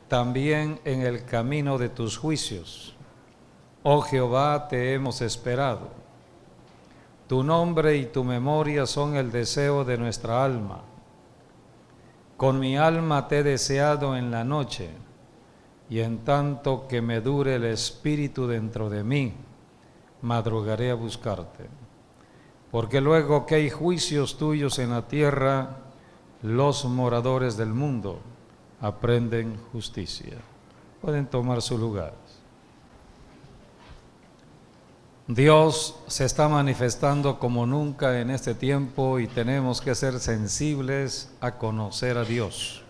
también en el camino de tus juicios. Oh Jehová, te hemos esperado. Tu nombre y tu memoria son el deseo de nuestra alma. Con mi alma te he deseado en la noche, y en tanto que me dure el espíritu dentro de mí, madrugaré a buscarte. Porque luego que hay juicios tuyos en la tierra, los moradores del mundo aprenden justicia. Pueden tomar su lugar. Dios se está manifestando como nunca en este tiempo y tenemos que ser sensibles a conocer a Dios.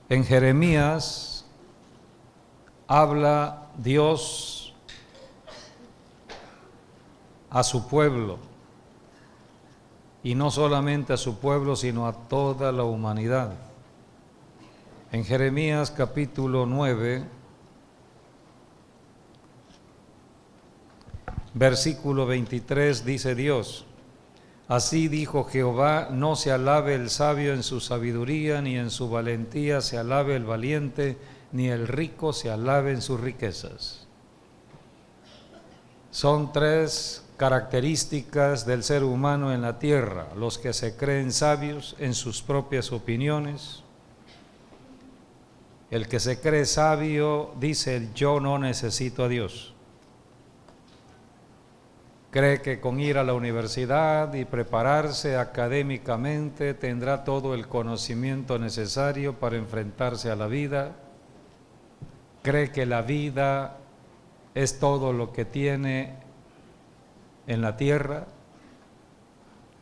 En Jeremías habla Dios a su pueblo, y no solamente a su pueblo, sino a toda la humanidad. En Jeremías capítulo 9, versículo 23, dice Dios: así dijo Jehová, no se alabe el sabio en su sabiduría, ni en su valentía se alabe el valiente, ni el rico se alabe en sus riquezas. Son tres características del ser humano en la tierra: los que se creen sabios en sus propias opiniones. El que se cree sabio dice: yo no necesito a Dios. Cree que con ir a la universidad y prepararse académicamente tendrá todo el conocimiento necesario para enfrentarse a la vida. Cree que la vida es todo lo que tiene en la tierra,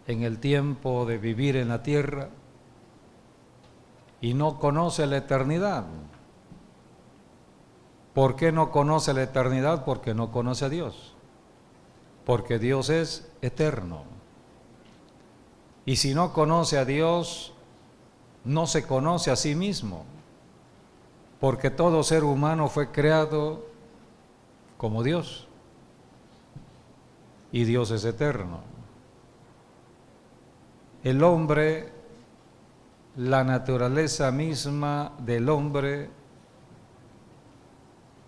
en el tiempo de vivir en la tierra, y no conoce la eternidad. ¿Por qué no conoce la eternidad? Porque no conoce a Dios. Porque Dios es eterno. Y si no conoce a Dios, no se conoce a sí mismo, porque todo ser humano fue creado como Dios, y Dios es eterno. El hombre, la naturaleza misma del hombre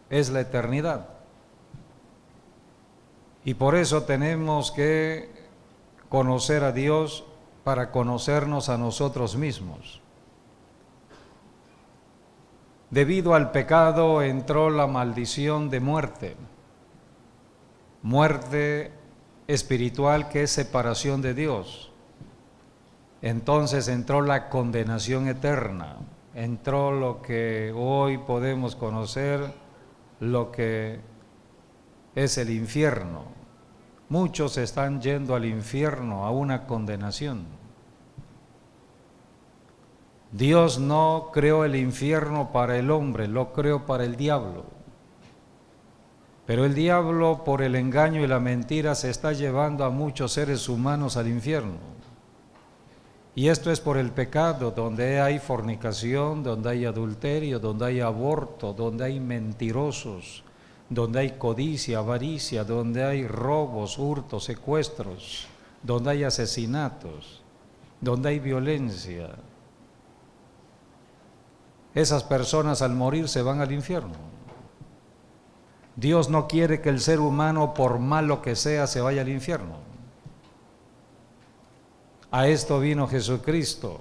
es la eternidad. Y por eso tenemos que conocer a Dios para conocernos a nosotros mismos. Debido al pecado entró la maldición de muerte, muerte espiritual, que es separación de Dios. Entonces entró la condenación eterna, entró lo que hoy podemos conocer, lo que es el infierno. Muchos están yendo al infierno, a una condenación. Dios no creó el infierno para el hombre, lo creó para el diablo. Pero el diablo, por el engaño y la mentira, se está llevando a muchos seres humanos al infierno. Y esto es por el pecado, donde hay fornicación, donde hay adulterio, donde hay aborto, donde hay mentirosos, donde hay codicia, avaricia, donde hay robos, hurtos, secuestros, donde hay asesinatos, donde hay violencia. Esas personas al morir se van al infierno. Dios no quiere que el ser humano, por malo que sea, se vaya al infierno. A esto vino Jesucristo.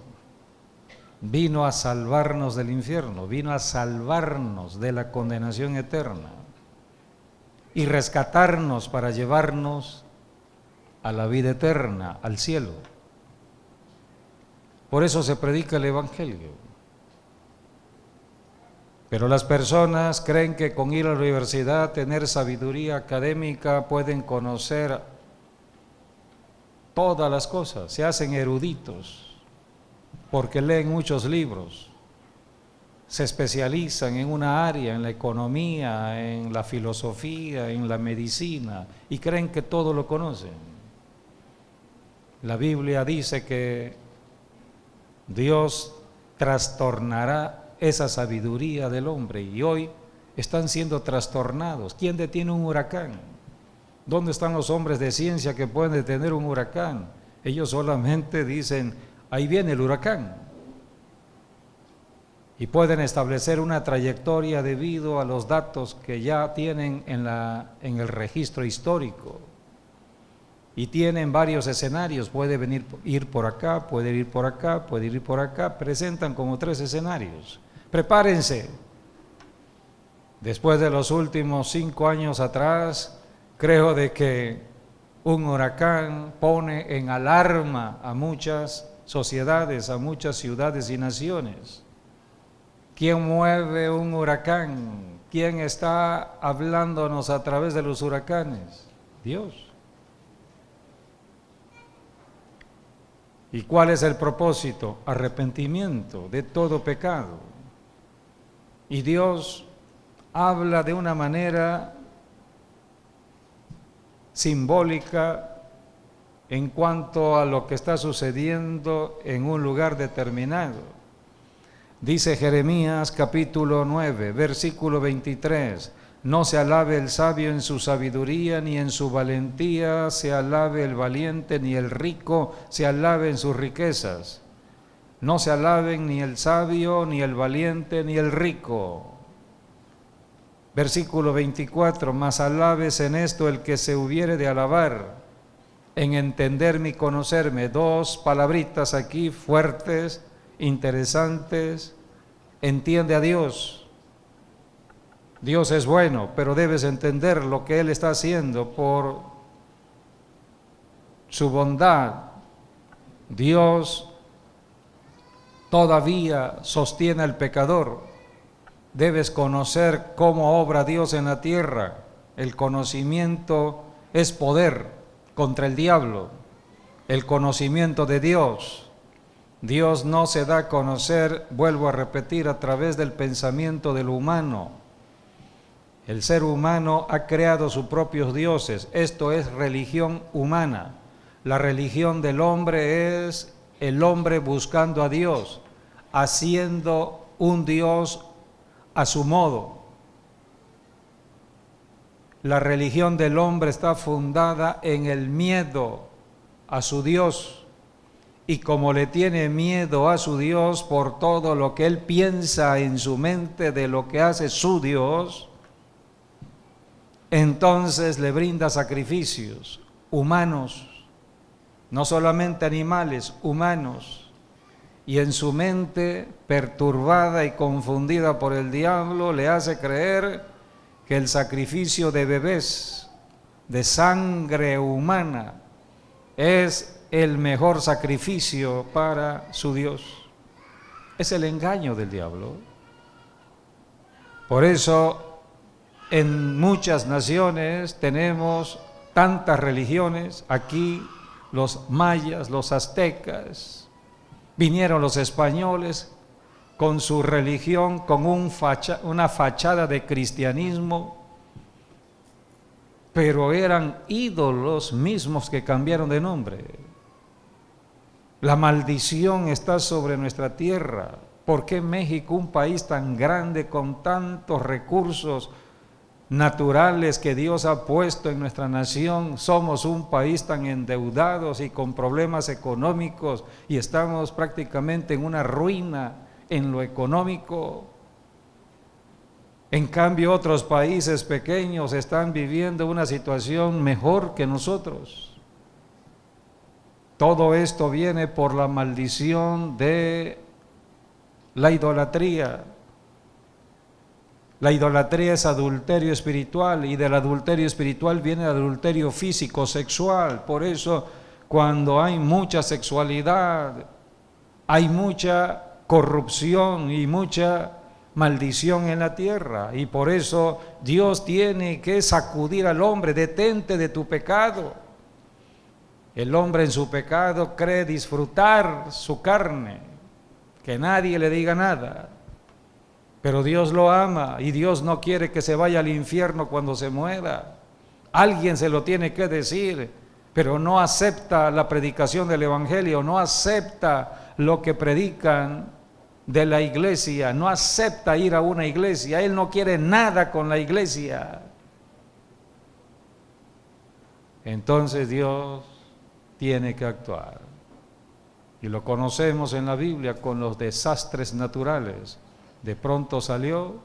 Vino a salvarnos del infierno, vino a salvarnos de la condenación eterna y rescatarnos para llevarnos a la vida eterna, al cielo. Por eso se predica el Evangelio. Pero las personas creen que con ir a la universidad, tener sabiduría académica, pueden conocer todas las cosas, se hacen eruditos porque leen muchos libros, se especializan en una área, en la economía, en la filosofía, en la medicina, y creen que todo lo conocen. La Biblia dice que Dios trastornará esa sabiduría del hombre, y hoy están siendo trastornados. ¿Quién detiene un huracán? ¿Dónde están los hombres de ciencia que pueden detener un huracán? Ellos solamente dicen: ahí viene el huracán. y pueden establecer una trayectoria debido a los datos que ya tienen en el registro histórico. Y tienen varios escenarios, puede ir por acá, puede ir por acá, puede ir por acá, presentan como 3 escenarios. Prepárense. Después de los últimos 5 años atrás, creo de que un huracán pone en alarma a muchas sociedades, a muchas ciudades y naciones. ¿Quién mueve un huracán? ¿Quién está hablándonos a través de los huracanes? Dios. ¿Y cuál es el propósito? Arrepentimiento de todo pecado. Y Dios habla de una manera simbólica en cuanto a lo que está sucediendo en un lugar determinado. Dice Jeremías capítulo 9, versículo 23, no se alabe el sabio en su sabiduría, ni en su valentía se alabe el valiente, ni el rico se alabe en sus riquezas. No se alaben ni el sabio, ni el valiente, ni el rico. Versículo 24, mas alabes en esto el que se hubiere de alabar, en entenderme y conocerme. 2 palabritas aquí fuertes, interesantes. Entiende a Dios. Dios es bueno, pero debes entender lo que Él está haciendo por su bondad. Dios todavía sostiene al pecador. Debes conocer cómo obra Dios en la tierra. El conocimiento es poder contra el diablo. El conocimiento de Dios. Dios no se da a conocer, vuelvo a repetir, a través del pensamiento del humano. El ser humano ha creado sus propios dioses. Esto es religión humana. La religión del hombre es el hombre buscando a Dios, haciendo un Dios a su modo. La religión del hombre está fundada en el miedo a su Dios. Y como le tiene miedo a su Dios por todo lo que él piensa en su mente de lo que hace su Dios, entonces le brinda sacrificios humanos, no solamente animales, humanos. Y en su mente, perturbada y confundida por el diablo, le hace creer que el sacrificio de bebés, de sangre humana, es el mejor sacrificio para su Dios. Es el engaño del diablo. Por eso, en muchas naciones tenemos tantas religiones. Aquí los mayas, los aztecas, vinieron los españoles con su religión, con una fachada de cristianismo, pero eran ídolos mismos que cambiaron de nombre. La maldición está sobre nuestra tierra. ¿Por qué México, un país tan grande con tantos recursos naturales que Dios ha puesto en nuestra nación, somos un país tan endeudados y con problemas económicos y estamos prácticamente en una ruina en lo económico? En cambio, otros países pequeños están viviendo una situación mejor que nosotros. Todo esto viene por la maldición de la idolatría. La idolatría es adulterio espiritual y del adulterio espiritual viene el adulterio físico, sexual. Por eso, cuando hay mucha sexualidad, hay mucha corrupción y mucha maldición en la tierra. Y por eso Dios tiene que sacudir al hombre: detente de tu pecado. El hombre en su pecado cree disfrutar su carne, que nadie le diga nada. Pero Dios lo ama y Dios no quiere que se vaya al infierno cuando se muera. Alguien se lo tiene que decir, pero no acepta la predicación del Evangelio, no acepta lo que predican de la iglesia, no acepta ir a una iglesia. Él no quiere nada con la iglesia. Entonces Dios tiene que actuar. Y lo conocemos en la Biblia con los desastres naturales. De pronto salió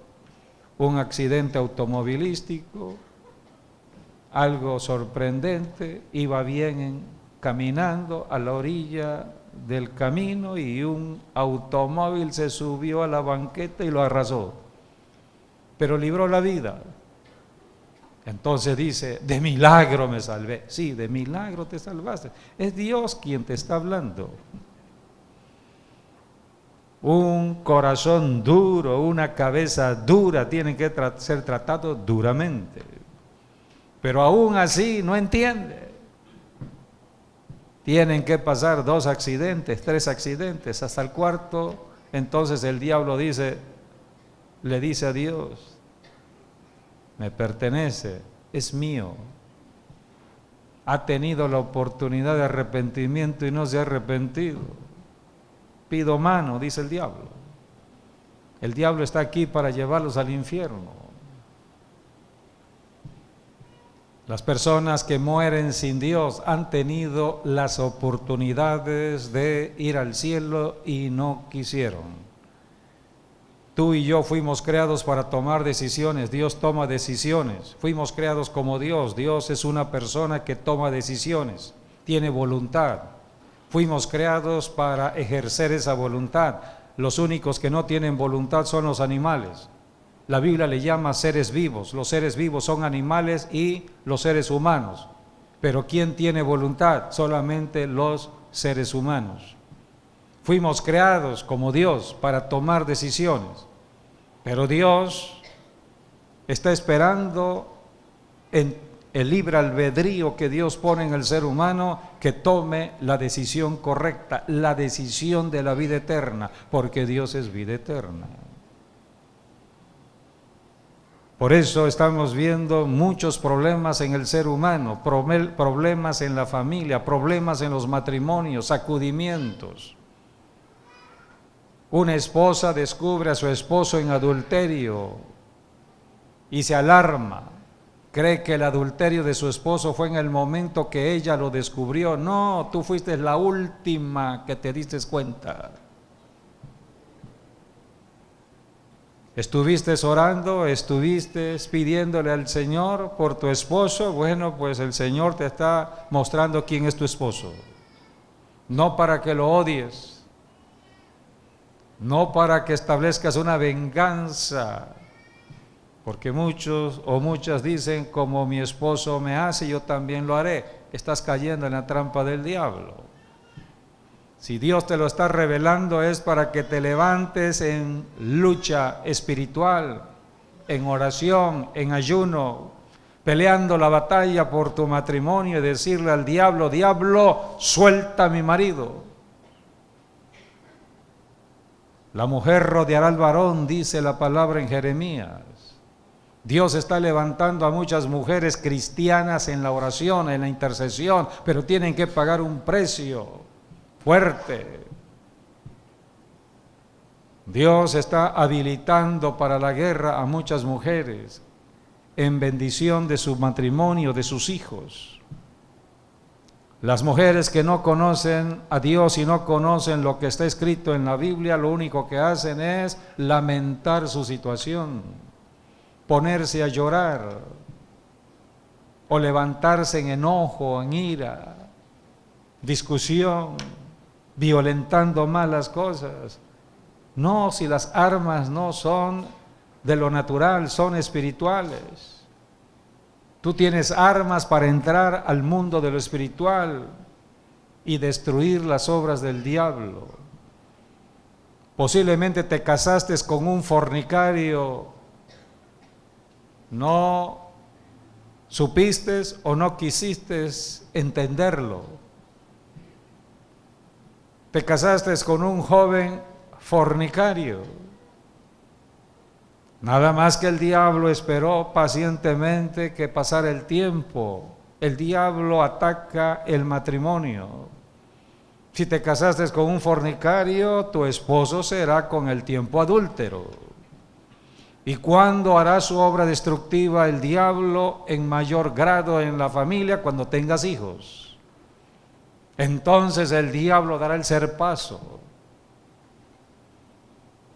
un accidente automovilístico, algo sorprendente, iba bien caminando a la orilla del camino y un automóvil se subió a la banqueta y lo arrasó, pero libró la vida. Entonces dice, de milagro me salvé. Sí, de milagro te salvaste. Es Dios quien te está hablando. Un corazón duro, una cabeza dura tienen que ser tratados duramente. Pero aún así no entiende. Tienen que pasar 2 accidentes, 3 accidentes, hasta el cuarto. Entonces el diablo le dice a Dios, me pertenece, es mío. Ha tenido la oportunidad de arrepentimiento y no se ha arrepentido. Pido mano, dice el diablo. El diablo está aquí para llevarlos al infierno. Las personas que mueren sin Dios han tenido las oportunidades de ir al cielo y no quisieron. Tú y yo fuimos creados para tomar decisiones. Dios toma decisiones. Fuimos creados como Dios. Dios es una persona que toma decisiones, tiene voluntad. Fuimos creados para ejercer esa voluntad. Los únicos que no tienen voluntad son los animales. La Biblia le llama seres vivos. Los seres vivos son animales y los seres humanos. Pero ¿quién tiene voluntad? Solamente los seres humanos. Fuimos creados como Dios para tomar decisiones. Pero Dios está esperando en el libre albedrío que Dios pone en el ser humano que tome la decisión correcta, la decisión de la vida eterna, porque Dios es vida eterna. Por eso estamos viendo muchos problemas en el ser humano, problemas en la familia, problemas en los matrimonios, sacudimientos. Una esposa descubre a su esposo en adulterio y se alarma. Cree que el adulterio de su esposo fue en el momento que ella lo descubrió. No, tú fuiste la última que te diste cuenta. ¿Estuviste orando? ¿Estuviste pidiéndole al Señor por tu esposo? Bueno, pues el Señor te está mostrando quién es tu esposo. No para que lo odies, no para que establezcas una venganza, porque muchos o muchas dicen, como mi esposo me hace, yo también lo haré. Estás cayendo en la trampa del diablo. Si Dios te lo está revelando es para que te levantes en lucha espiritual, en oración, en ayuno, peleando la batalla por tu matrimonio y decirle al diablo, diablo, suelta a mi marido. La mujer rodeará al varón, dice la palabra en Jeremías. Dios está levantando a muchas mujeres cristianas en la oración, en la intercesión, pero tienen que pagar un precio fuerte. Dios está habilitando para la guerra a muchas mujeres en bendición de su matrimonio, de sus hijos. Las mujeres que no conocen a Dios y no conocen lo que está escrito en la Biblia, lo único que hacen es lamentar su situación, ponerse a llorar o levantarse en enojo, en ira, discusión, violentando malas cosas. No, si las armas no son de lo natural, son espirituales. Tú tienes armas para entrar al mundo de lo espiritual y destruir las obras del diablo. Posiblemente te casaste con un fornicario, no supiste o no quisiste entenderlo. Te casaste con un joven fornicario. Nada más que el diablo esperó pacientemente que pasara el tiempo. El diablo ataca el matrimonio. Si te casaste con un fornicario, tu esposo será con el tiempo adúltero. ¿Y cuándo hará su obra destructiva el diablo en mayor grado en la familia? Cuando tengas hijos. Entonces el diablo dará el cerpazo.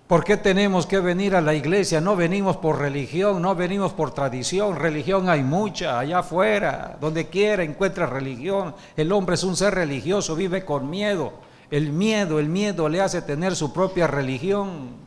¿Por qué tenemos que venir a la iglesia? No venimos por religión, no venimos por tradición. Religión hay mucha, allá afuera, donde quiera encuentra religión. El hombre es un ser religioso, vive con miedo. El miedo le hace tener su propia religión.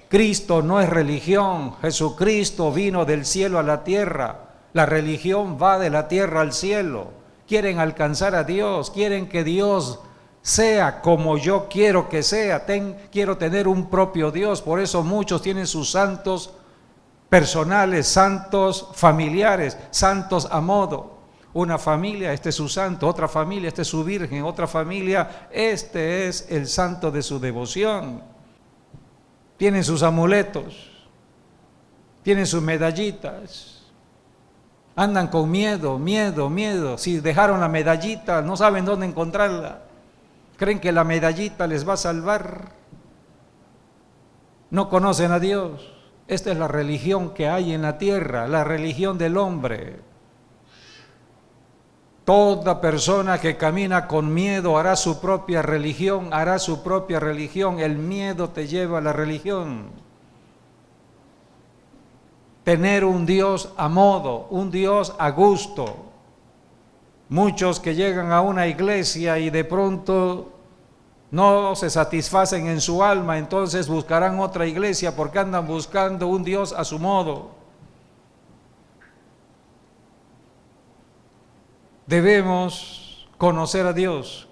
Cristo no es religión, Jesucristo vino del cielo a la tierra. La religión va de la tierra al cielo. Quieren alcanzar a Dios, quieren que Dios sea como yo quiero que sea, quiero tener un propio Dios. Por eso muchos tienen sus santos personales, santos familiares, santos a modo. Una familia, este es su santo; otra familia, este es su virgen; otra familia, este es el santo de su devoción. Tienen sus amuletos, tienen sus medallitas, andan con miedo. Si dejaron la medallita, no saben dónde encontrarla. Creen que la medallita les va a salvar. No conocen a Dios. Esta es la religión que hay en la tierra, la religión del hombre. Toda persona que camina con miedo hará su propia religión, El miedo te lleva a la religión. Tener un Dios a modo, un Dios a gusto. Muchos que llegan a una iglesia y de pronto no se satisfacen en su alma, entonces buscarán otra iglesia porque andan buscando un Dios a su modo. Debemos conocer a Dios.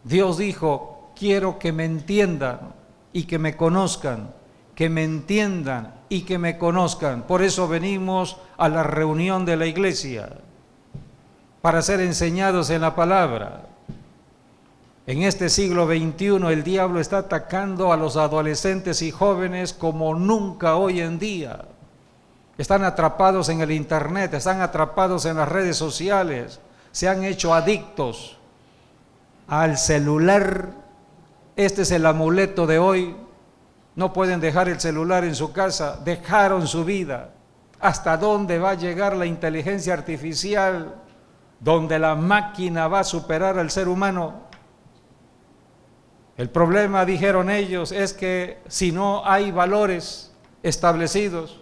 Dios dijo: quiero que me entiendan y que me conozcan, que me entiendan y que me conozcan. Por eso venimos a la reunión de la iglesia, para ser enseñados en la palabra. En este siglo XXI el diablo está atacando a los adolescentes y jóvenes como nunca hoy en día. Están atrapados en el internet, están atrapados en las redes sociales, se han hecho adictos al celular. Este es el amuleto de hoy. No pueden dejar el celular en su casa, dejaron su vida. ¿Hasta dónde va a llegar la inteligencia artificial, donde la máquina va a superar al ser humano? El problema, dijeron ellos, es que si no hay valores establecidos,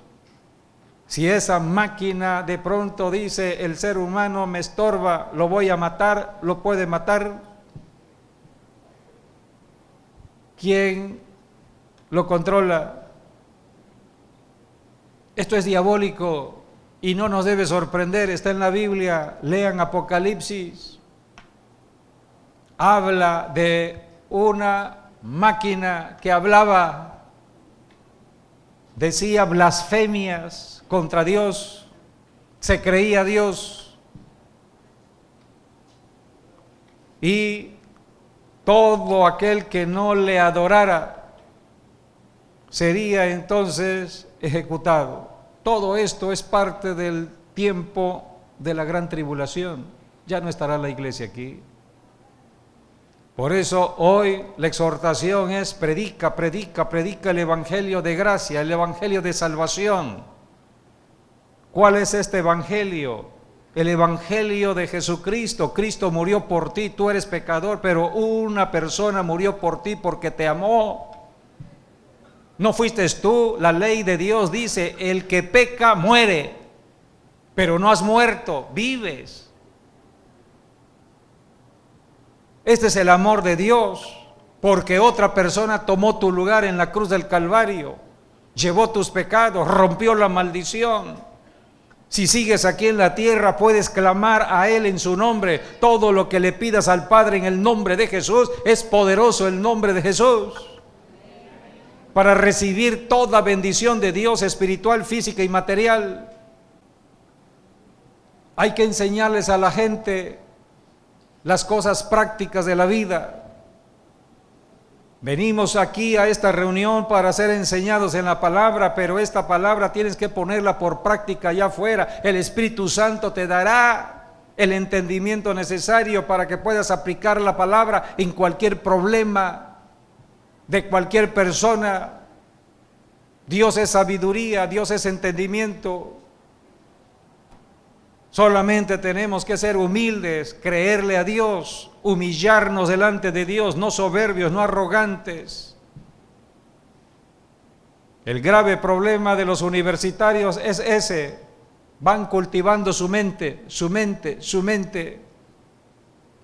si esa máquina de pronto dice: el ser humano me estorba, lo voy a matar, lo puede matar, ¿quién lo controla? Esto es diabólico y no nos debe sorprender. Está en la Biblia, lean Apocalipsis. Habla de una máquina que hablaba, decía blasfemias contra Dios, se creía Dios, y todo aquel que no le adorara sería entonces ejecutado. Todo esto es parte del tiempo de la gran tribulación. Ya no estará la iglesia aquí. Por eso hoy la exhortación es: predica el evangelio de gracia, el evangelio de salvación. ¿Cuál es este evangelio? El evangelio de Jesucristo. Cristo murió por ti, tú eres pecador, pero una persona murió por ti porque te amó. No fuiste tú. La ley de Dios dice: el que peca muere, pero no has muerto, vives. Este es el amor de Dios, porque otra persona tomó tu lugar en la cruz del Calvario, llevó tus pecados, rompió la maldición. Si sigues aquí en la tierra, puedes clamar a Él en su nombre. Todo lo que le pidas al Padre en el nombre de Jesús, es poderoso el nombre de Jesús para recibir toda bendición de Dios, espiritual, física y material. Hay que enseñarles a la gente las cosas prácticas de la vida. Venimos aquí a esta reunión para ser enseñados en la palabra, pero esta palabra tienes que ponerla por práctica allá afuera. El Espíritu Santo te dará el entendimiento necesario para que puedas aplicar la palabra en cualquier problema de cualquier persona. Dios es sabiduría, Dios es entendimiento. Solamente tenemos que ser humildes, creerle a Dios, humillarnos delante de Dios, no soberbios, no arrogantes. El grave problema de los universitarios es ese. Van cultivando su mente.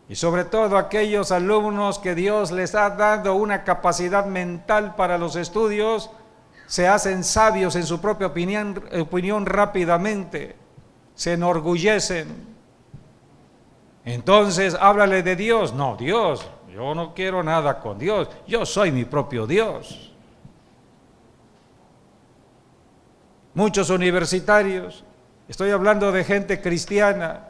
Y sobre todo aquellos alumnos que Dios les ha dado una capacidad mental para los estudios, se hacen sabios en su propia opinión rápidamente, se enorgullecen. Entonces, háblale de Dios. No, Dios, yo no quiero nada con Dios, yo soy mi propio Dios. Muchos universitarios, estoy hablando de gente cristiana,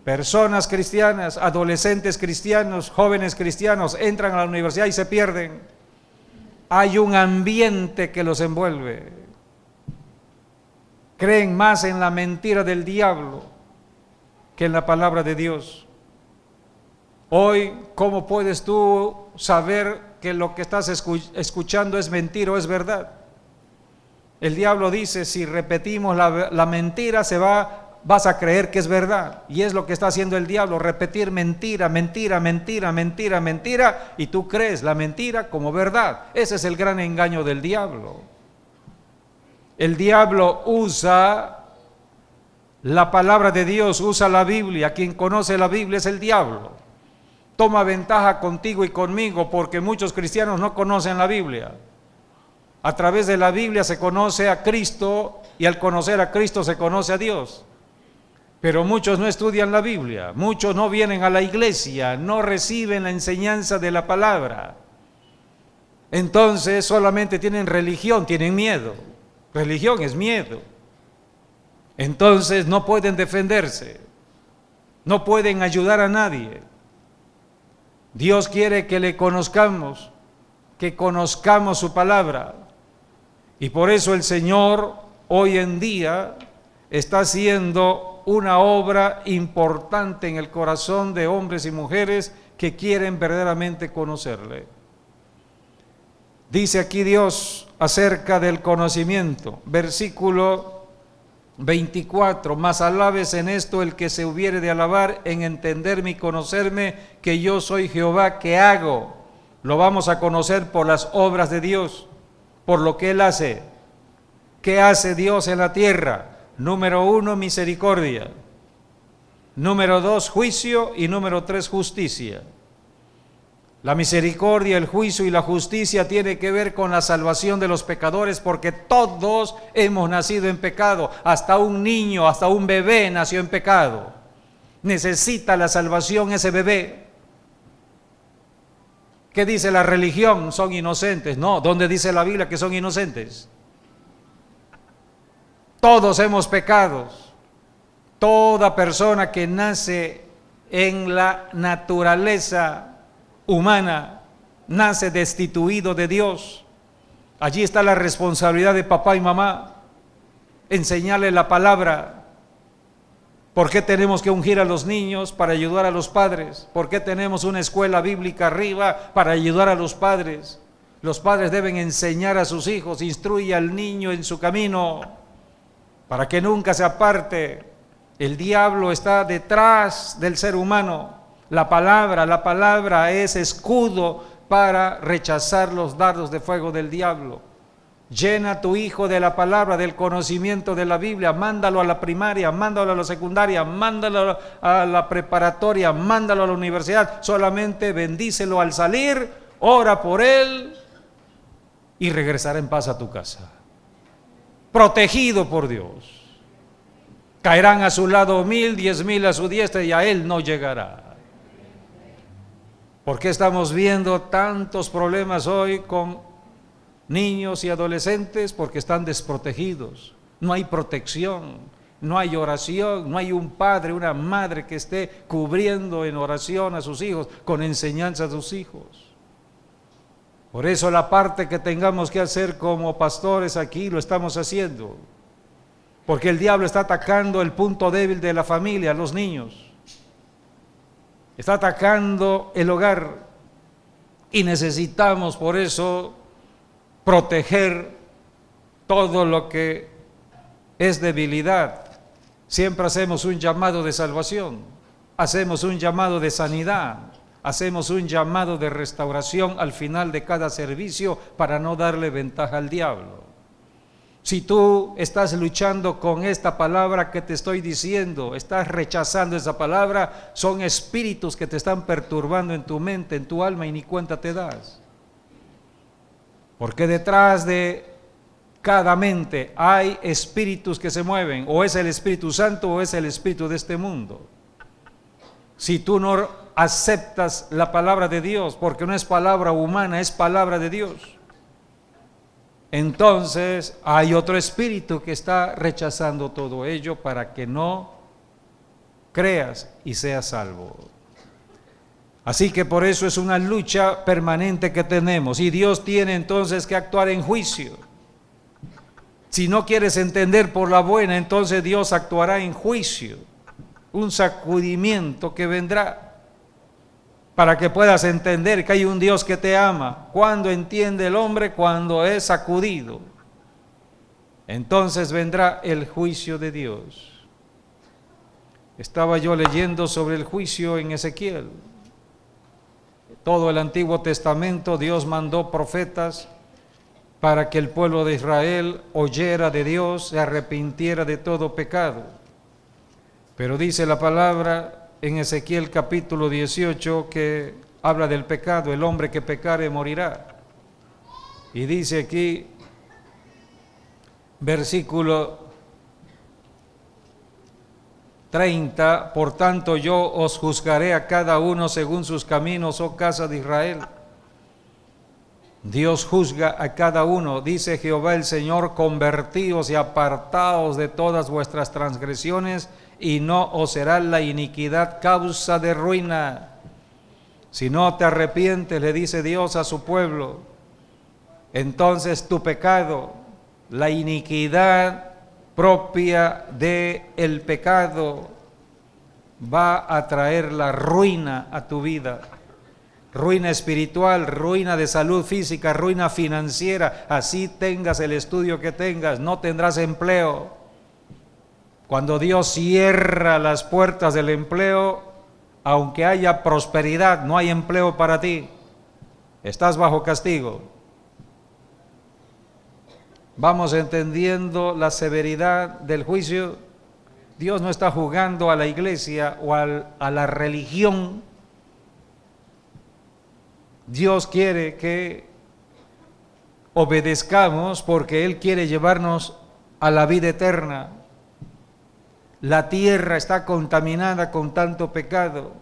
personas cristianas, adolescentes cristianos, jóvenes cristianos, entran a la universidad y se pierden. Hay un ambiente que los envuelve. Creen más en la mentira del diablo que en la palabra de Dios. Hoy, ¿cómo puedes tú saber que lo que estás escuchando es mentira o es verdad? El diablo dice, si repetimos la mentira, vas a creer que es verdad. Y es lo que está haciendo el diablo, repetir mentira, y tú crees la mentira como verdad. Ese es el gran engaño del diablo. El diablo usa la palabra de Dios, usa la Biblia. Quien conoce la Biblia es el diablo. Toma ventaja contigo y conmigo porque muchos cristianos no conocen la Biblia. A través de la Biblia se conoce a Cristo y al conocer a Cristo se conoce a Dios. Pero muchos no estudian la Biblia, muchos no vienen a la iglesia, no reciben la enseñanza de la palabra. Entonces solamente tienen religión, tienen miedo. Religión es miedo. Entonces no pueden defenderse, no pueden ayudar a nadie. Dios quiere que le conozcamos, que conozcamos su palabra. Y por eso el Señor hoy en día está haciendo una obra importante en el corazón de hombres y mujeres que quieren verdaderamente conocerle. Dice aquí Dios acerca del conocimiento, versículo 24, mas alabes en esto el que se hubiere de alabar, en entenderme y conocerme, que yo soy Jehová, que hago. Lo vamos a conocer por las obras de Dios, por lo que Él hace. ¿Qué hace Dios en la tierra? Número 1, misericordia. Número 2, juicio. Y número 3, justicia. La misericordia, el juicio y la justicia tiene que ver con la salvación de los pecadores, porque todos hemos nacido en pecado. Hasta un niño, hasta un bebé nació en pecado. Necesita la salvación ese bebé. ¿Qué dice la religión? Son inocentes. No, ¿dónde dice la Biblia que son inocentes? Todos hemos pecado. Toda persona que nace en la naturaleza humana nace destituido de Dios. Allí está la responsabilidad de papá y mamá, enseñarle la palabra. ¿Por qué tenemos que ungir a los niños? Para ayudar a los padres. ¿Por qué tenemos una escuela bíblica arriba? Para ayudar a los padres. Los padres deben enseñar a sus hijos, instruye al niño en su camino, para que nunca se aparte. El diablo está detrás del ser humano. La palabra es escudo para rechazar los dardos de fuego del diablo. Llena a tu hijo de la palabra, del conocimiento de la Biblia, mándalo a la primaria, mándalo a la secundaria, mándalo a la preparatoria, mándalo a la universidad, solamente bendícelo al salir, ora por él y regresará en paz a tu casa, protegido por Dios. Caerán a su lado 1000, 10,000 a su diestra y a él no llegará. ¿Por qué estamos viendo tantos problemas hoy con niños y adolescentes? Porque están desprotegidos, no hay protección, no hay oración, no hay un padre, una madre que esté cubriendo en oración a sus hijos, con enseñanza a sus hijos. Por eso la parte que tengamos que hacer como pastores aquí lo estamos haciendo, porque el diablo está atacando el punto débil de la familia, los niños. Está atacando el hogar y necesitamos por eso proteger todo lo que es debilidad. Siempre hacemos un llamado de salvación, hacemos un llamado de sanidad, hacemos un llamado de restauración al final de cada servicio para no darle ventaja al diablo. Si tú estás luchando con esta palabra que te estoy diciendo, estás rechazando esa palabra, son espíritus que te están perturbando en tu mente, en tu alma, y ni cuenta te das. Porque detrás de cada mente hay espíritus que se mueven, o es el Espíritu Santo o es el espíritu de este mundo. Si tú no aceptas la palabra de Dios, porque no es palabra humana, es palabra de Dios, entonces hay otro espíritu que está rechazando todo ello para que no creas y seas salvo. Así que por eso es una lucha permanente que tenemos, y Dios tiene entonces que actuar en juicio. Si no quieres entender por la buena, entonces Dios actuará en juicio, un sacudimiento que vendrá para que puedas entender que hay un Dios que te ama. ¿Cuándo entiende el hombre? Cuando es sacudido. Entonces vendrá el juicio de Dios. Estaba yo leyendo sobre el juicio en Ezequiel. Todo el Antiguo Testamento Dios mandó profetas para que el pueblo de Israel oyera de Dios, se arrepintiera de todo pecado. Pero dice la palabra en Ezequiel capítulo 18 que habla del pecado, el hombre que pecare morirá. Y dice aquí, versículo 30, por tanto yo os juzgaré a cada uno según sus caminos, oh casa de Israel. Dios juzga a cada uno, dice Jehová el Señor, convertíos y apartaos de todas vuestras transgresiones, y no os será la iniquidad causa de ruina. Si no te arrepientes, le dice Dios a su pueblo, entonces tu pecado, la iniquidad propia del pecado, va a traer la ruina a tu vida. Ruina espiritual, ruina de salud física, ruina financiera. Así tengas el estudio que tengas, no tendrás empleo. Cuando Dios cierra las puertas del empleo, aunque haya prosperidad, no hay empleo para ti. Estás bajo castigo. Vamos entendiendo la severidad del juicio. Dios no está jugando a la iglesia o a la religión. Dios quiere que obedezcamos porque Él quiere llevarnos a la vida eterna. La tierra está contaminada con tanto pecado.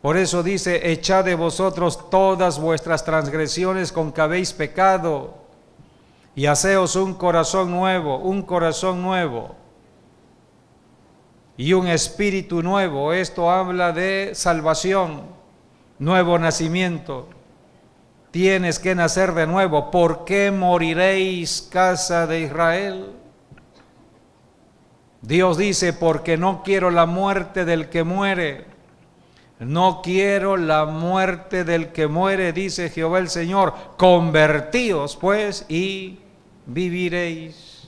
Por eso dice, echad de vosotros todas vuestras transgresiones con que habéis pecado, y haceos un corazón nuevo y un espíritu nuevo. Esto habla de salvación, nuevo nacimiento. Tienes que nacer de nuevo. ¿Por qué moriréis, casa de Israel? Dios dice, porque no quiero la muerte del que muere. No quiero la muerte del que muere, dice Jehová el Señor. Convertíos pues y viviréis.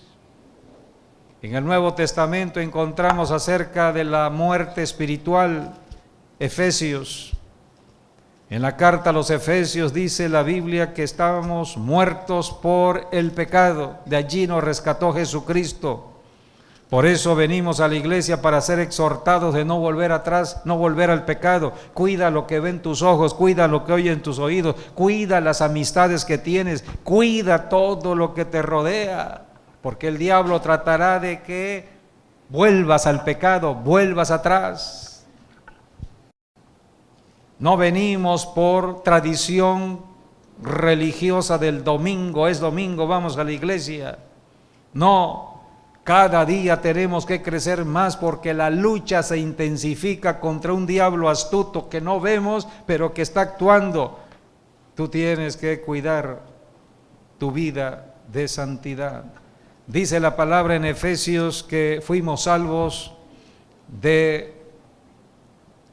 En el Nuevo Testamento encontramos acerca de la muerte espiritual, Efesios. En la carta a los Efesios dice la Biblia que estábamos muertos por el pecado. De allí nos rescató Jesucristo. Por eso venimos a la iglesia para ser exhortados de no volver atrás, no volver al pecado. Cuida lo que ven tus ojos, cuida lo que oyen tus oídos, cuida las amistades que tienes, cuida todo lo que te rodea, porque el diablo tratará de que vuelvas al pecado, vuelvas atrás. No venimos por tradición religiosa del domingo, es domingo, vamos a la iglesia. No. Cada día tenemos que crecer más porque la lucha se intensifica contra un diablo astuto que no vemos, pero que está actuando. Tú tienes que cuidar tu vida de santidad. Dice la palabra en Efesios que fuimos salvos de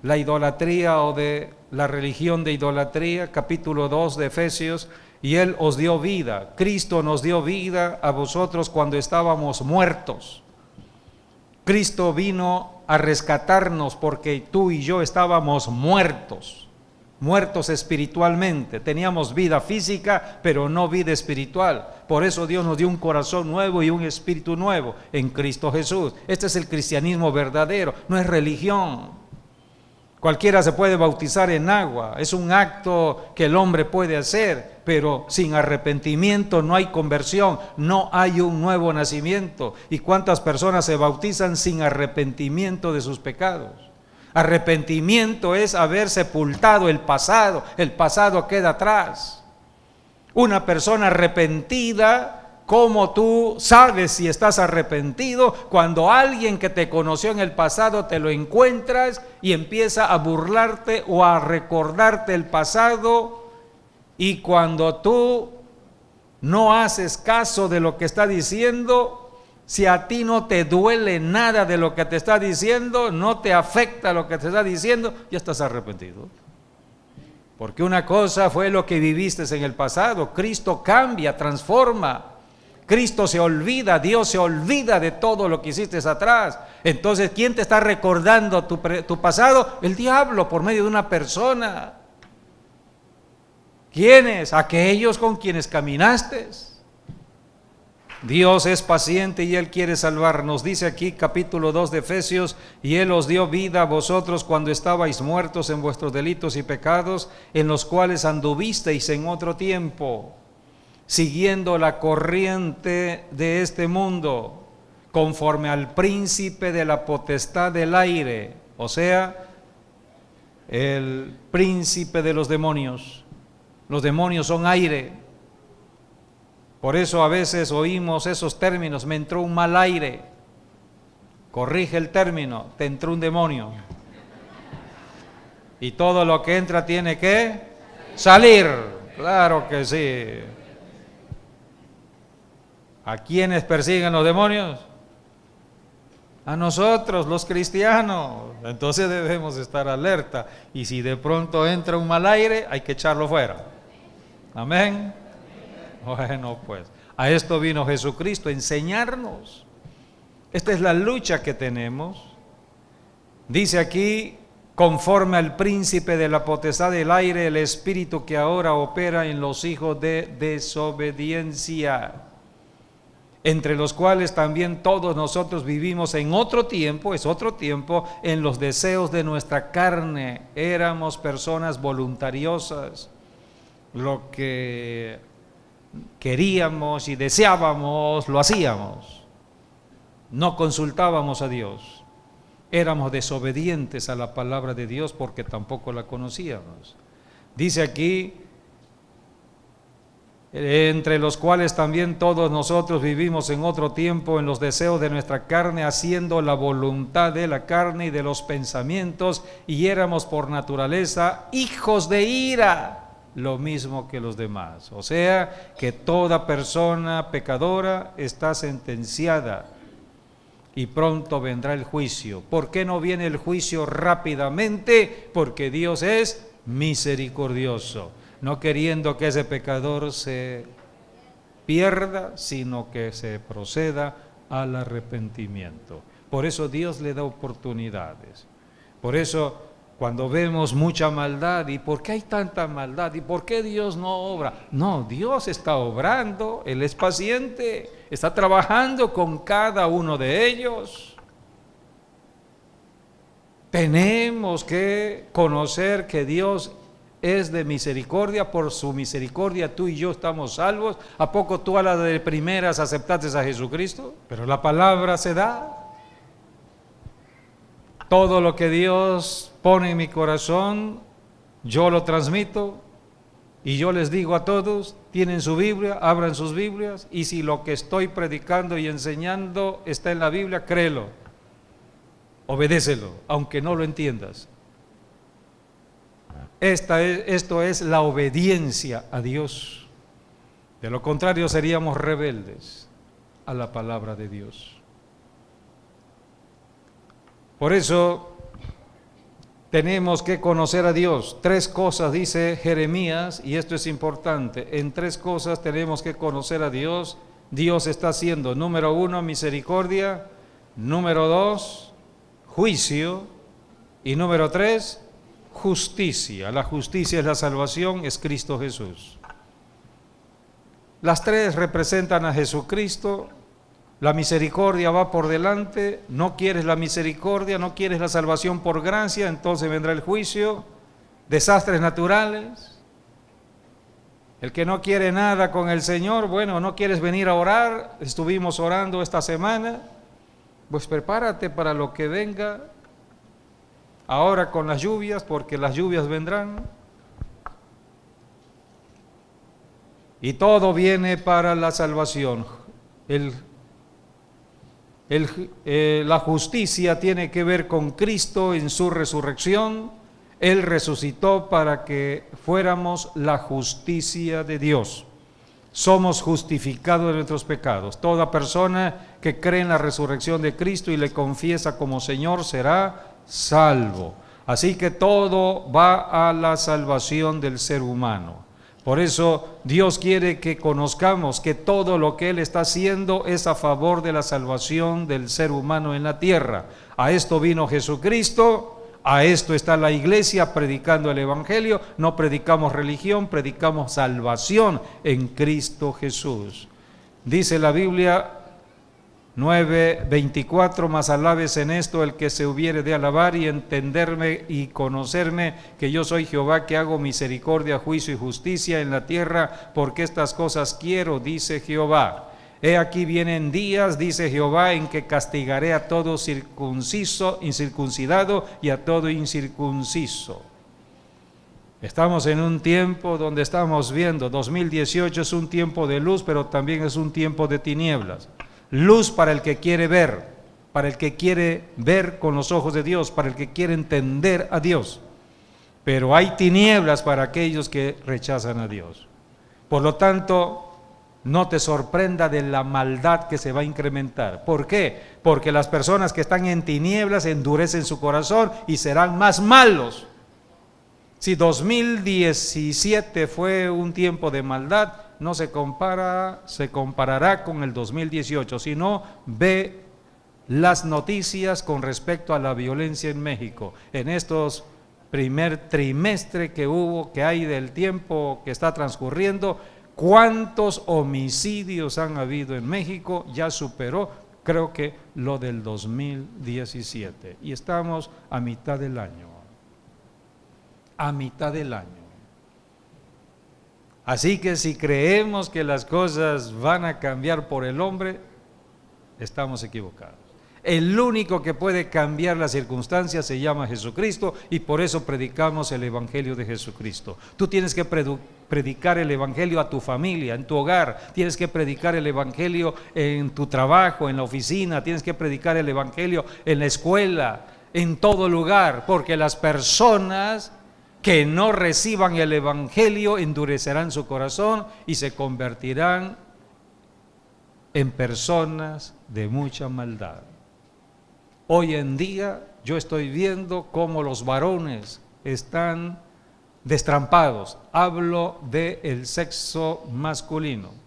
la idolatría o de la religión de idolatría, capítulo 2 de Efesios. Y Él os dio vida, Cristo nos dio vida a vosotros cuando estábamos muertos. Cristo vino a rescatarnos porque tú y yo estábamos muertos. muertos espiritualmente. Teníamos vida física, pero no vida espiritual. Por eso Dios nos dio un corazón nuevo y un espíritu nuevo en Cristo Jesús. Este es el cristianismo verdadero, no es religión. Cualquiera se puede bautizar en agua, es un acto que el hombre puede hacer, pero sin arrepentimiento no hay conversión, no hay un nuevo nacimiento. ¿Y cuántas personas se bautizan sin arrepentimiento de sus pecados? Arrepentimiento es haber sepultado el pasado queda atrás. Una persona arrepentida, ¿cómo tú sabes si estás arrepentido? Cuando alguien que te conoció en el pasado te lo encuentras y empieza a burlarte o a recordarte el pasado, y cuando tú no haces caso de lo que está diciendo, si a ti no te duele nada de lo que te está diciendo, no te afecta lo que te está diciendo, ya estás arrepentido. Porque una cosa fue lo que viviste en el pasado. Cristo cambia, transforma. Cristo se olvida, Dios se olvida de todo lo que hiciste atrás. Entonces, ¿quién te está recordando tu pasado? El diablo, por medio de una persona. ¿Quiénes? Aquellos con quienes caminaste. Dios es paciente y Él quiere salvarnos. Dice aquí capítulo 2 de Efesios: y Él os dio vida a vosotros cuando estabais muertos en vuestros delitos y pecados, en los cuales anduvisteis en otro tiempo, siguiendo la corriente de este mundo, conforme al príncipe de la potestad del aire, o sea, el príncipe de los demonios. Los demonios son aire. Por eso a veces oímos esos términos: me entró un mal aire. Corrige el término: te entró un demonio. Y todo lo que entra tiene que salir. Claro que sí. ¿A quiénes persiguen los demonios? A nosotros, los cristianos. Entonces debemos estar alerta. Y si de pronto entra un mal aire, hay que echarlo fuera. Amén. Bueno, pues a esto vino Jesucristo, a enseñarnos. Esta es la lucha que tenemos. Dice aquí: conforme al príncipe de la potestad del aire, el espíritu que ahora opera en los hijos de desobediencia, entre los cuales también todos nosotros vivimos en otro tiempo, es otro tiempo, en los deseos de nuestra carne. Éramos personas voluntariosas. Lo que queríamos y deseábamos, lo hacíamos. No consultábamos a Dios. Éramos desobedientes a la palabra de Dios porque tampoco la conocíamos. Dice aquí: entre los cuales también todos nosotros vivimos en otro tiempo en los deseos de nuestra carne, haciendo la voluntad de la carne y de los pensamientos, y éramos por naturaleza hijos de ira, lo mismo que los demás. O sea, que toda persona pecadora está sentenciada y pronto vendrá el juicio. ¿Por qué no viene el juicio rápidamente? Porque Dios es misericordioso, no queriendo que ese pecador se pierda, sino que se proceda al arrepentimiento. Por eso Dios le da oportunidades. Por eso cuando vemos mucha maldad, ¿y por qué hay tanta maldad? ¿Y por qué Dios no obra? No, Dios está obrando, Él es paciente, está trabajando con cada uno de ellos. Tenemos que conocer que Dios es de misericordia. Por su misericordia tú y yo estamos salvos. ¿A poco tú a la de primeras aceptaste a Jesucristo? Pero la palabra se da. Todo lo que Dios pone en mi corazón, yo lo transmito, y yo les digo a todos: tienen su Biblia, abran sus Biblias, y si lo que estoy predicando y enseñando está en la Biblia, créelo, obedécelo, aunque no lo entiendas. Esto es la obediencia a Dios. De lo contrario seríamos rebeldes a la palabra de Dios. Por eso tenemos que conocer a Dios. 3 cosas dice Jeremías, y esto es importante. En 3 cosas tenemos que conocer a Dios. Dios está haciendo: número 1, misericordia; número 2, juicio; y número 3, justicia. La justicia es la salvación, es Cristo Jesús. Las tres representan a Jesucristo. La misericordia va por delante. No quieres la misericordia, no quieres la salvación por gracia, entonces vendrá el juicio, desastres naturales. El que no quiere nada con el Señor, bueno, no quieres venir a orar, estuvimos orando esta semana, pues prepárate para lo que venga ahora con las lluvias, porque las lluvias vendrán. Y todo viene para la salvación. La justicia tiene que ver con Cristo en su resurrección. Él resucitó para que fuéramos la justicia de Dios. Somos justificados de nuestros pecados. Toda persona que cree en la resurrección de Cristo y le confiesa como Señor será salvo. Así que todo va a la salvación del ser humano. Por eso Dios quiere que conozcamos que todo lo que Él está haciendo es a favor de la salvación del ser humano en la tierra. A esto vino Jesucristo. A esto está la iglesia predicando el Evangelio. No predicamos religión, predicamos salvación en Cristo Jesús. Dice la Biblia 9:24, mas alabes en esto el que se hubiere de alabar y entenderme y conocerme, que yo soy Jehová que hago misericordia, juicio y justicia en la tierra, porque estas cosas quiero, dice Jehová. He aquí vienen días, dice Jehová, en que castigaré a todo incircuncidado y a todo incircunciso. Estamos en un tiempo donde estamos viendo, 2018 es un tiempo de luz, pero también es un tiempo de tinieblas. Luz para el que quiere ver, para el que quiere ver con los ojos de Dios, para el que quiere entender a Dios. Pero hay tinieblas para aquellos que rechazan a Dios. Por lo tanto, no te sorprenda de la maldad que se va a incrementar. ¿Por qué? Porque las personas que están en tinieblas endurecen su corazón y serán más malos. Si 2017 fue un tiempo de maldad, no se comparará con el 2018, sino ve las noticias con respecto a la violencia en México. En estos primer trimestre que hay del tiempo que está transcurriendo, ¿cuántos homicidios han habido en México? Ya superó, creo que lo del 2017. Y estamos a mitad del año. A mitad del año. Así que si creemos que las cosas van a cambiar por el hombre, estamos equivocados. El único que puede cambiar las circunstancias se llama Jesucristo y por eso predicamos el Evangelio de Jesucristo. Tú tienes que predicar el Evangelio a tu familia, en tu hogar, tienes que predicar el Evangelio en tu trabajo, en la oficina, tienes que predicar el Evangelio en la escuela, en todo lugar, porque las personas que no reciban el Evangelio endurecerán su corazón y se convertirán en personas de mucha maldad. Hoy en día yo estoy viendo cómo los varones están destrampados. Hablo del sexo masculino.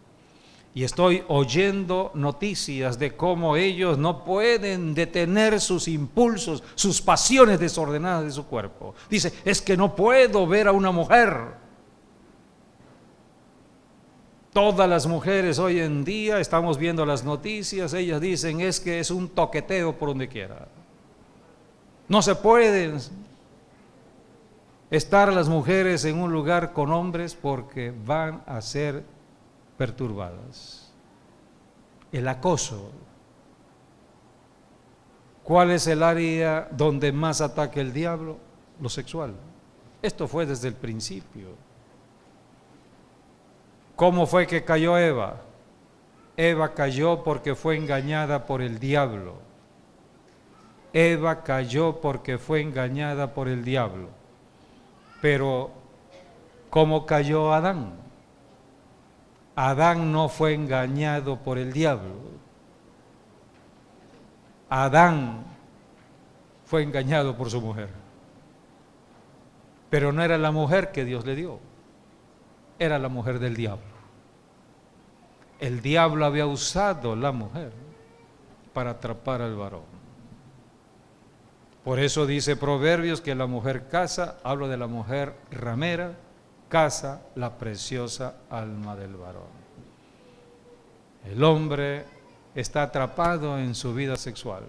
Y estoy oyendo noticias de cómo ellos no pueden detener sus impulsos, sus pasiones desordenadas de su cuerpo. Dice, es que no puedo ver a una mujer. Todas las mujeres hoy en día, estamos viendo las noticias, ellas dicen, es que es un toqueteo por donde quiera. No se pueden estar las mujeres en un lugar con hombres porque van a ser perturbadas. El acoso. ¿Cuál es el área donde más ataca el diablo? Lo sexual. Esto fue desde el principio. ¿Cómo fue que cayó Eva? Eva cayó porque fue engañada por el diablo. Eva cayó porque fue engañada por el diablo. Pero, ¿cómo cayó Adán? Adán no fue engañado por el diablo. Adán fue engañado por su mujer. Pero no era la mujer que Dios le dio, era la mujer del diablo. El diablo había usado la mujer para atrapar al varón. Por eso dice Proverbios que la mujer casa, hablo de la mujer ramera, casa la preciosa alma del varón. El hombre está atrapado en su vida sexual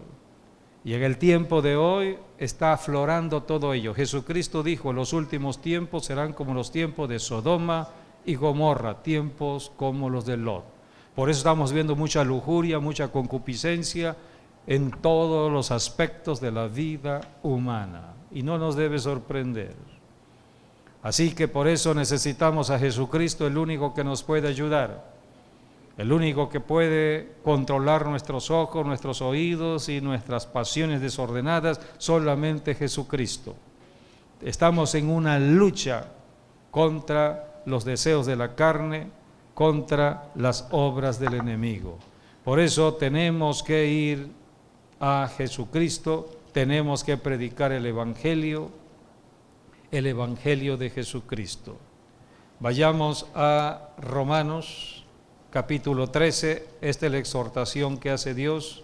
y en el tiempo de hoy está aflorando todo ello. Jesucristo dijo, los últimos tiempos serán como los tiempos de Sodoma y Gomorra, tiempos como los de Lot. Por eso estamos viendo mucha lujuria, mucha concupiscencia en todos los aspectos de la vida humana y no nos debe sorprender. Así que por eso necesitamos a Jesucristo, el único que nos puede ayudar, el único que puede controlar nuestros ojos, nuestros oídos y nuestras pasiones desordenadas, solamente Jesucristo. Estamos en una lucha contra los deseos de la carne, contra las obras del enemigo. Por eso tenemos que ir a Jesucristo, tenemos que predicar el Evangelio de Jesucristo. Vayamos a Romanos capítulo 13, esta es la exhortación que hace Dios.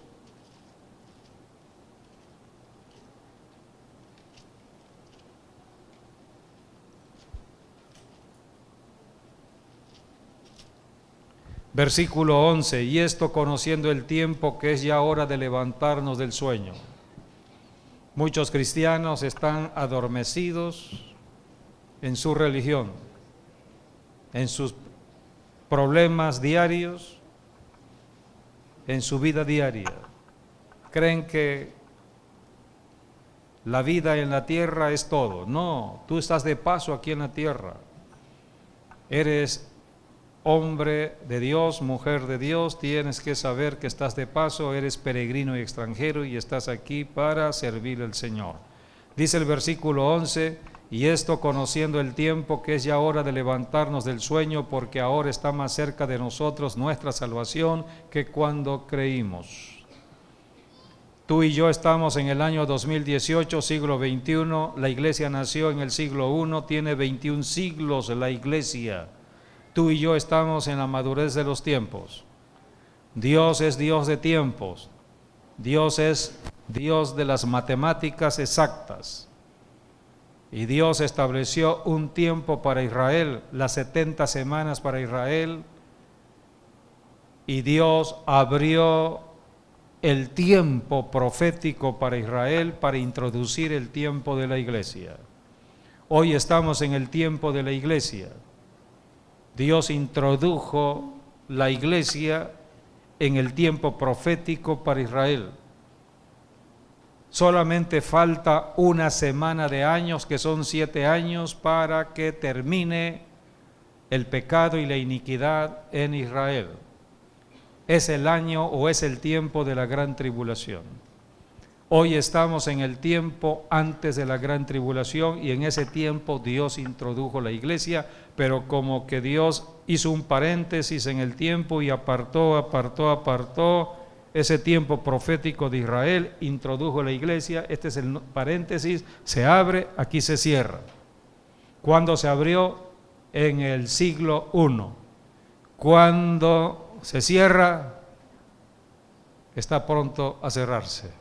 Versículo 11, y esto conociendo el tiempo que es ya hora de levantarnos del sueño. Muchos cristianos están adormecidos en su religión, en sus problemas diarios, en su vida diaria. Creen que la vida en la tierra es todo. No, tú estás de paso aquí en la tierra. Eres hombre de Dios, mujer de Dios, tienes que saber que estás de paso, eres peregrino y extranjero y estás aquí para servir al Señor. Dice el versículo 11, y esto conociendo el tiempo que es ya hora de levantarnos del sueño, porque ahora está más cerca de nosotros nuestra salvación que cuando creímos. Tú y yo estamos en el año 2018, siglo XXI, la iglesia nació en el siglo I, tiene 21 siglos la iglesia. Tú y yo estamos en la madurez de los tiempos. Dios es Dios de tiempos. Dios es Dios de las matemáticas exactas. Y Dios estableció un tiempo para Israel, las 70 semanas para Israel. Y Dios abrió el tiempo profético para Israel para introducir el tiempo de la iglesia. Hoy estamos en el tiempo de la iglesia. Dios introdujo la iglesia en el tiempo profético para Israel. Solamente falta una semana de años, que son 7 años, para que termine el pecado y la iniquidad en Israel. Es el año o es el tiempo de la gran tribulación. Hoy estamos en el tiempo antes de la gran tribulación y en ese tiempo Dios introdujo la iglesia, pero como que Dios hizo un paréntesis en el tiempo y apartó ese tiempo profético de Israel, introdujo la iglesia, este es el paréntesis, se abre, aquí se cierra. ¿Cuándo se abrió? En el siglo I. Cuando se cierra, está pronto a cerrarse.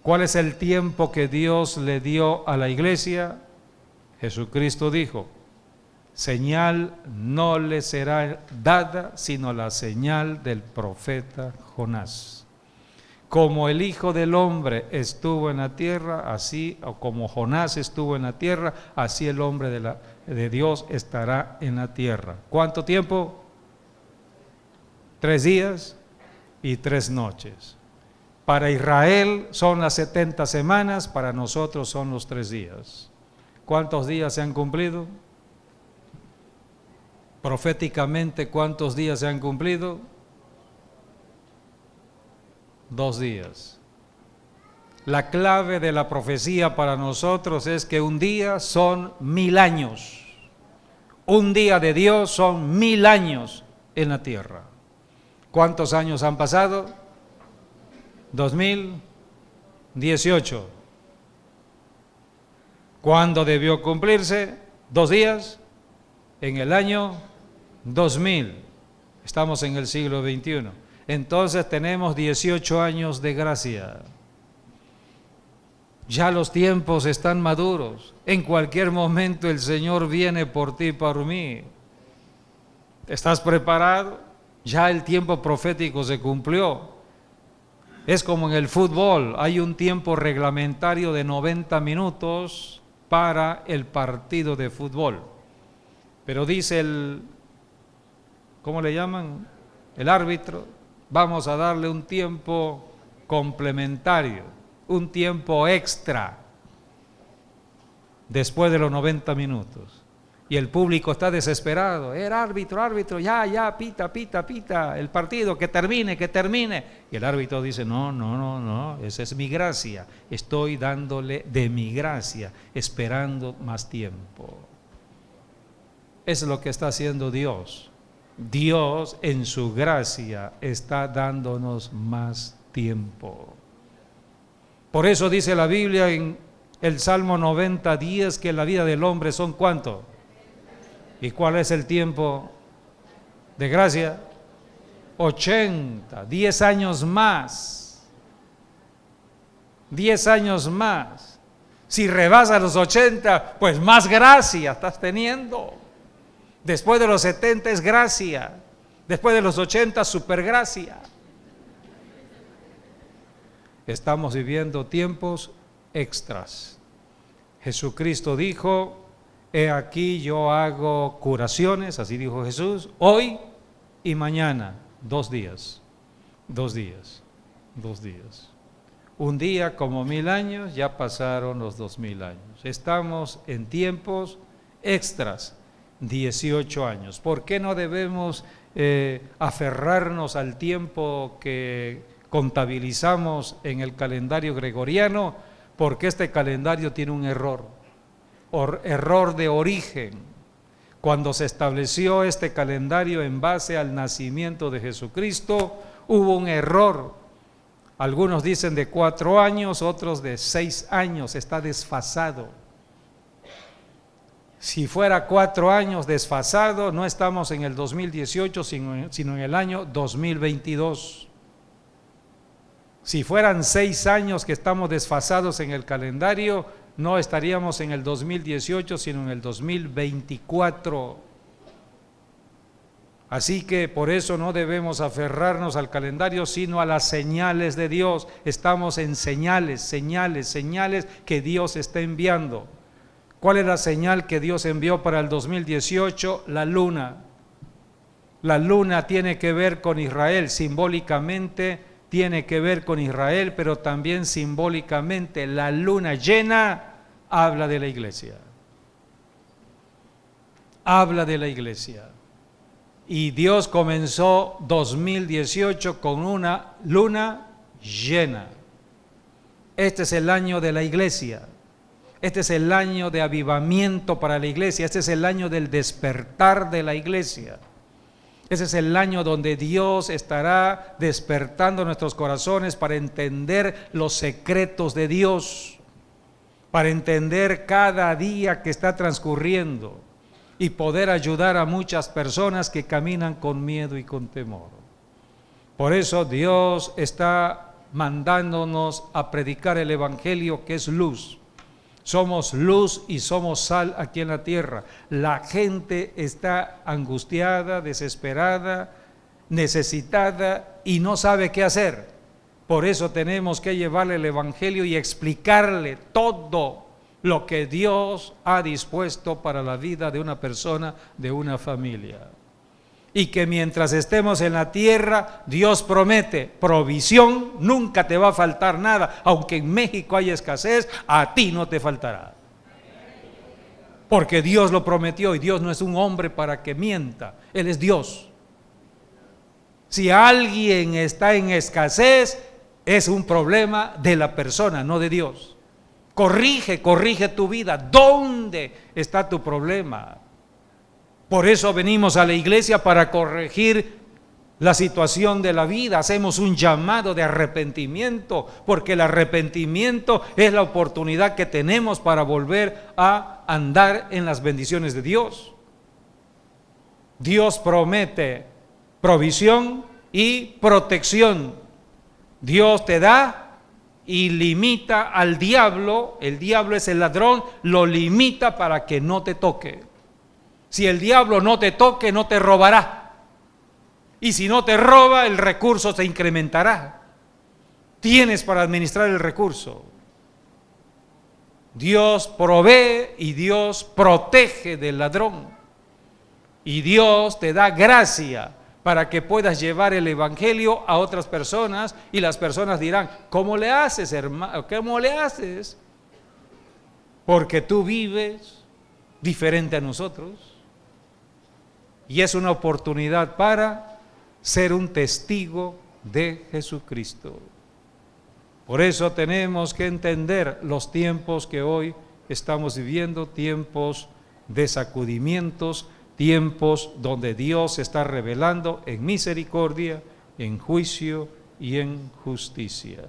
¿Cuál es el tiempo que Dios le dio a la iglesia? Jesucristo dijo, señal no le será dada sino la señal del profeta Jonás. Como el Hijo del Hombre estuvo en la tierra, así, o como Jonás estuvo en la tierra, así el hombre de Dios estará en la tierra. ¿Cuánto tiempo? 3 días y 3 noches. Para Israel son las 70 semanas, para nosotros son los 3 días. ¿Cuántos días se han cumplido? Proféticamente, ¿cuántos días se han cumplido? 2 días. La clave de la profecía para nosotros es que un día son 1000 años. Un día de Dios son 1000 años en la tierra. ¿Cuántos años han pasado? 2018. ¿Cuándo debió cumplirse? 2 días en el año 2000. Estamos en el siglo XXI. Entonces tenemos 18 años de gracia. Ya los tiempos están maduros. En cualquier momento el Señor viene por ti y por mí. ¿Estás preparado? Ya el tiempo profético se cumplió. Es como en el fútbol, hay un tiempo reglamentario de 90 minutos para el partido de fútbol. Pero dice ¿cómo le llaman? El árbitro, vamos a darle un tiempo complementario, un tiempo extra después de los 90 minutos. Y el público está desesperado. Árbitro, ya, pita el partido, que termine. Y el árbitro dice, no, esa es mi gracia. Estoy dándole de mi gracia, esperando más tiempo. Es lo que está haciendo Dios. Dios en su gracia está dándonos más tiempo. Por eso dice la Biblia en el Salmo 90:10 que la vida del hombre son ¿cuánto? ¿Y cuál es el tiempo de gracia? 80, 10 años más. 10 años más. Si rebasa los 80, pues más gracia estás teniendo. Después de los 70 es gracia. Después de los 80, supergracia. Estamos viviendo tiempos extras. Jesucristo dijo, he aquí yo hago curaciones, así dijo Jesús, hoy y mañana, 2 días. Un día como 1000 años, ya pasaron los 2000 años. Estamos en tiempos extras, 18 años. ¿Por qué no debemos aferrarnos al tiempo que contabilizamos en el calendario gregoriano? Porque este calendario tiene un error de origen. Cuando se estableció este calendario en base al nacimiento de Jesucristo, hubo un error. Algunos dicen de 4 años, otros de 6 años, está desfasado. Si fuera 4 años desfasado, no estamos en el 2018, sino en el año 2022. Si fueran 6 años que estamos desfasados en el calendario, no estaríamos en el 2018, sino en el 2024. Así que por eso no debemos aferrarnos al calendario, sino a las señales de Dios. Estamos en señales que Dios está enviando. ¿Cuál es la señal que Dios envió para el 2018? La luna. La luna tiene que ver con Israel, simbólicamente tiene que ver con Israel, pero también simbólicamente la luna llena habla de la iglesia. Habla de la iglesia. Y Dios comenzó 2018 con una luna llena. Este es el año de la iglesia. Este es el año de avivamiento para la iglesia. Este es el año del despertar de la iglesia. Ese es el año donde Dios estará despertando nuestros corazones para entender los secretos de Dios, para entender cada día que está transcurriendo y poder ayudar a muchas personas que caminan con miedo y con temor. Por eso Dios está mandándonos a predicar el Evangelio, que es luz. Somos luz y somos sal aquí en la tierra. La gente está angustiada, desesperada, necesitada y no sabe qué hacer. Por eso tenemos que llevarle el Evangelio y explicarle todo lo que Dios ha dispuesto para la vida de una persona, de una familia. Y que mientras estemos en la tierra, Dios promete provisión, nunca te va a faltar nada. Aunque en México haya escasez, a ti no te faltará. Porque Dios lo prometió y Dios no es un hombre para que mienta, Él es Dios. Si alguien está en escasez, es un problema de la persona, no de Dios. Corrige tu vida. ¿Dónde está tu problema? Por eso venimos a la iglesia, para corregir la situación de la vida. Hacemos un llamado de arrepentimiento, porque el arrepentimiento es la oportunidad que tenemos para volver a andar en las bendiciones de Dios. Dios promete provisión y protección. Dios te da y limita al diablo. El diablo es el ladrón, lo limita para que no te toque. Si el diablo no te toque, no te robará. Y si no te roba, el recurso se incrementará. Tienes para administrar el recurso. Dios provee y Dios protege del ladrón. Y Dios te da gracia para que puedas llevar el evangelio a otras personas, y las personas dirán: ¿cómo le haces, hermano? ¿Cómo le haces? Porque tú vives diferente a nosotros. Y es una oportunidad para ser un testigo de Jesucristo. Por eso tenemos que entender los tiempos que hoy estamos viviendo, tiempos de sacudimientos, tiempos donde Dios se está revelando en misericordia, en juicio y en justicia.